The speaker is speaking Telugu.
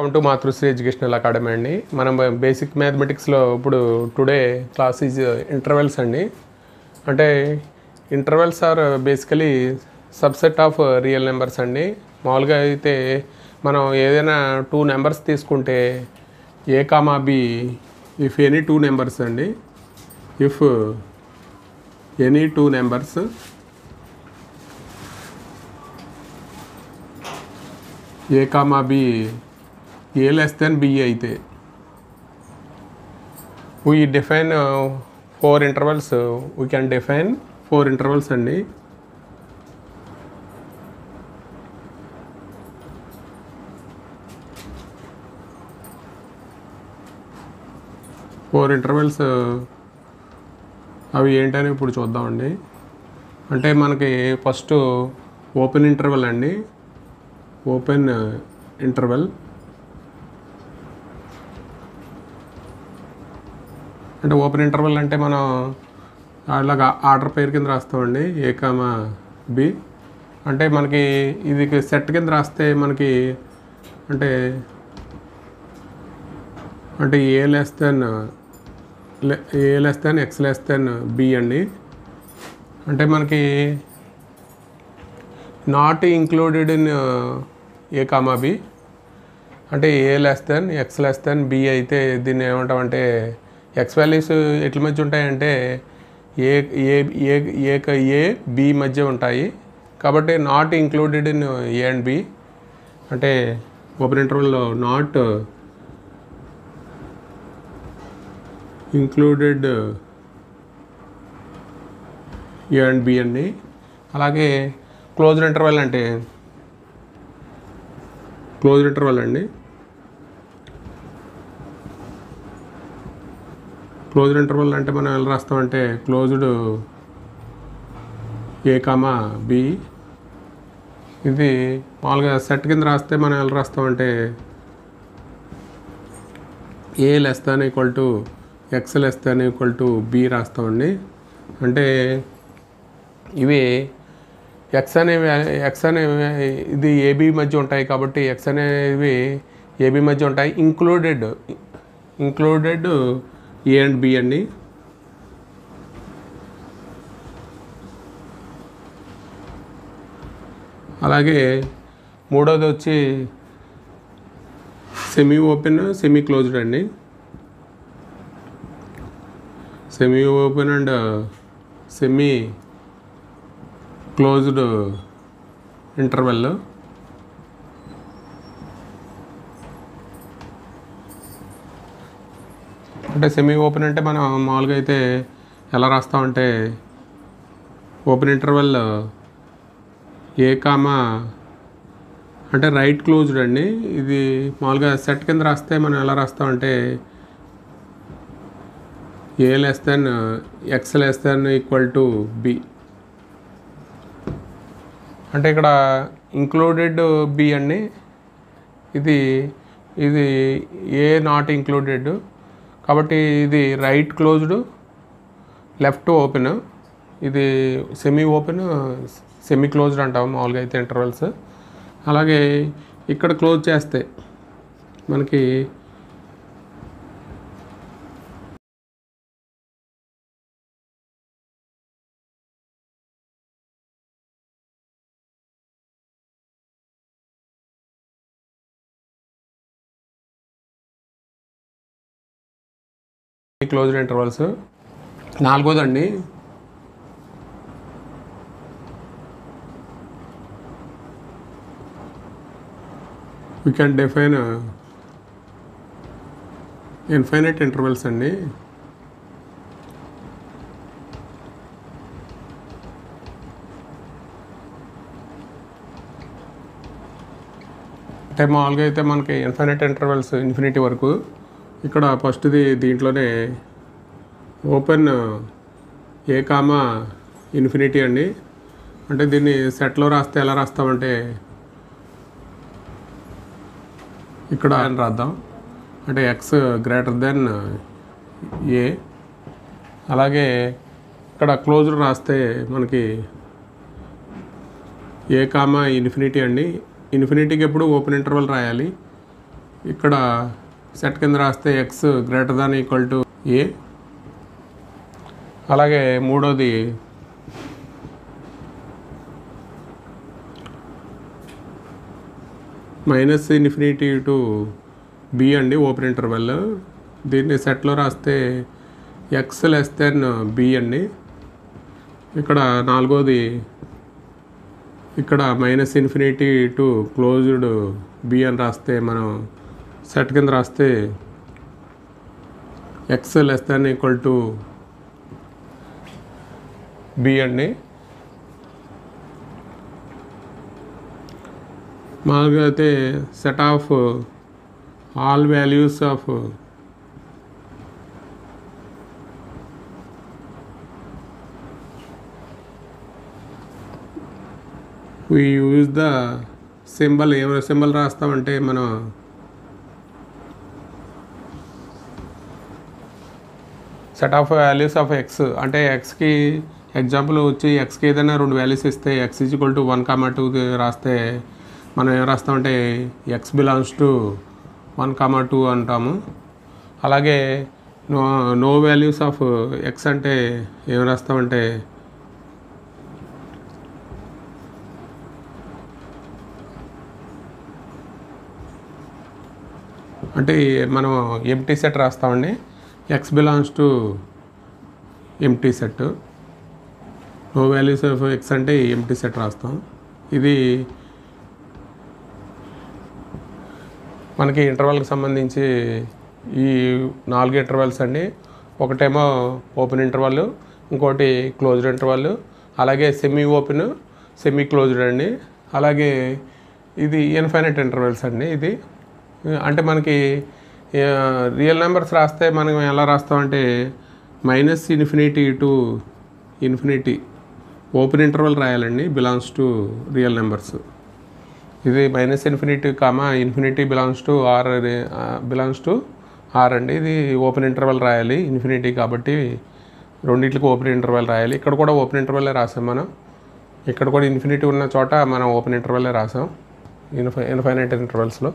Welcome to Matrusri educational academy అండి. మనం బేసిక్ మ్యాథమెటిక్స్లో ఇప్పుడు టుడే క్లాస్ ఈజ్ ఇంటర్వెల్స్ అండి. అంటే intervals are basically subset of real numbers అండి. మామూలుగా అయితే మనం ఏదైనా టూ నెంబర్స్ తీసుకుంటే a comma b if any two numbers అండి, if any two numbers a comma b a less than b అయితే we define four intervals. We can define four intervals అండి. ఫోర్ ఇంటర్వల్స్ అవి ఏంటని ఇప్పుడు చూద్దామండి. అంటే మనకి ఫస్ట్ ఓపెన్ ఇంటర్వల్ అండి. ఓపెన్ ఇంటర్వల్ అంటే ఓపెన్ ఇంటర్వల్ అంటే మనం అలాగా ఆర్డర్ పేరు కింద రాస్తామండి. ఏ కామా బి అంటే మనకి ఇది సెట్ కింద రాస్తే మనకి అంటే అంటే a less than x less than b అండి. అంటే మనకి not included in a comma b అంటే a less than x less than b అయితే దీన్ని ఏమంటామంటే ఎక్స్ వాల్యూస్ ఎట్ల మధ్య ఉంటాయంటే ఏ ఏ ఏ ఏ బి మధ్య ఉంటాయి కాబట్టి not included in a and b. అంటే ఓపెన్ ఇంటర్వల్లో not included a and b అండి. అలాగే క్లోజ్డ్ ఇంటర్వల్ అంటే క్లోజ్డ్ ఇంటర్వల్ అండి. క్లోజ్డ్ ఇంటర్వల్ అంటే మనం ఎలా రాస్తామంటే క్లోజ్డ్ ఏ కామా బి. ఇది మామూలుగా సెట్ కింద రాస్తే మనం ఎలా రాస్తామంటే a less than equal to x less than equal to b రాస్తామండి. అంటే ఇవి ఎక్స్ అనేవి ఇది ఏబి మధ్య ఉంటాయి కాబట్టి ఎక్స్ అనేవి ఏబి మధ్య ఉంటాయి. ఇంక్లూడెడ్ ఏ అండ్ బి అండి. అలాగే మూడోది వచ్చి సెమీ ఓపెన్ సెమీ క్లోజ్డ్ అండి. Semi open and semi closed interval. అంటే సెమీ ఓపెన్ అంటే మనం మామూలుగా అయితే ఎలా రాస్తామంటే ఓపెన్ ఇంటర్వెల్ ఏ కామా అంటే రైట్ క్లోజ్డ్ అండి. ఇది మామూలుగా సెట్ కింద రాస్తే మనం ఎలా రాస్తామంటే a less than x less than equal to b. అంటే ఇక్కడ ఇంక్లూడెడ్ బి అండి. ఇది ఏ నాట్ ఇంక్లూడెడ్ కాబట్టి ఇది రైట్ క్లోజ్డ్ లెఫ్ట్ ఓపెన్. ఇది సెమీ ఓపెన్ సెమీ క్లోజ్డ్ అంటాం మామూలుగా అయితే ఇంటర్వల్స్. అలాగే ఇక్కడ క్లోజ్ చేస్తే మనకి క్లోజ్డ్ ఇంటర్వల్స్. నాలుగోదండి we can define infinite intervals అండి. అంటే మామూలుగా అయితే మనకి ఇన్ఫైనైట్ ఇంటర్వెల్స్ ఇన్ఫినిటీ వరకు. ఇక్కడ ఫస్ట్ది దీంట్లోనే ఓపెన్ ఏ కామా ఇన్ఫినిటీ అండి. అంటే దీన్ని సెట్లో రాస్తే ఎలా రాస్తామంటే ఇక్కడ రాద్దాం. అంటే ఎక్స్ గ్రేటర్ దెన్ ఏ. అలాగే ఇక్కడ క్లోజ్డ్ రాస్తే మనకి ఏ కామా ఇన్ఫినిటీ అండి. ఇన్ఫినిటీకి ఎప్పుడు ఓపెన్ ఇంటర్వల్ రాయాలి. ఇక్కడ సెట్ కింద రాస్తే x greater than equal to a. అలాగే మూడోది -∞ టు బి అండి, ఓపెన్ ఇంటర్వెల్. దీన్ని సెట్లో రాస్తే ఎక్స్ లెస్ దెన్ బి అండి. ఇక్కడ నాలుగోది ఇక్కడ -∞ టు క్లోజ్డ్ బి అని రాస్తే మనం సెట్ కింద రాస్తే X less than equal to b అండి. మామూలుగా అయితే set of all values of we use the symbol. ఏమైనా సింబల్ రాస్తామంటే మనం set of values of x అంటే ఎక్స్కి ఎగ్జాంపుల్ వచ్చి ఎక్స్కి ఏదైనా 2 వాల్యూస్ ఇస్తే x = 1, 2 రాస్తే మనం ఏం రాస్తామంటే ఎక్స్ బిలాంగ్స్ టు 1, 2 అంటాము. అలాగే నో వాల్యూస్ ఆఫ్ ఎక్స్ అంటే ఏం రాస్తామంటే అంటే మనం ఎంటీ సెట్ రాస్తామండి. X belongs to empty set. No values of x అంటే ఎంటీ సెట్ రాస్తాం. ఇది మనకి ఇంటర్వెల్కి సంబంధించి ఈ 4 ఇంటర్వెల్స్ అండి. ఒకటేమో ఓపెన్ ఇంటర్వెల్, ఇంకోటి క్లోజ్డ్ ఇంటర్వెల్, అలాగే సెమీ ఓపెన్, సెమీ క్లోజ్డ్ అండి. అలాగే ఇది ఇన్ఫైనైట్ ఇంటర్వెల్స్ అండి. ఇది అంటే మనకి రియల్ నెంబర్స్ రాస్తే మనం ఎలా రాస్తామంటే -∞ టు ఇన్ఫినిటీ ఓపెన్ ఇంటర్వెల్ రాయాలండి, బిలాంగ్స్ టు రియల్ నెంబర్స్. ఇది -∞, బిలాంగ్స్ టు ఆర్ అండి. ఇది ఓపెన్ ఇంటర్వెల్ రాయాలి, ఇన్ఫినిటీ కాబట్టి రెండింటికి ఓపెన్ ఇంటర్వెల్ రాయాలి. ఇక్కడ కూడా ఓపెన్ ఇంటర్వెల్లే రాసాం మనం. ఇక్కడ కూడా ఇన్ఫినిటీ ఉన్న చోట మనం ఓపెన్ ఇంటర్వెల్లే రాసాం ఇన్ఫైనైట్ ఇంటర్వెల్స్లో.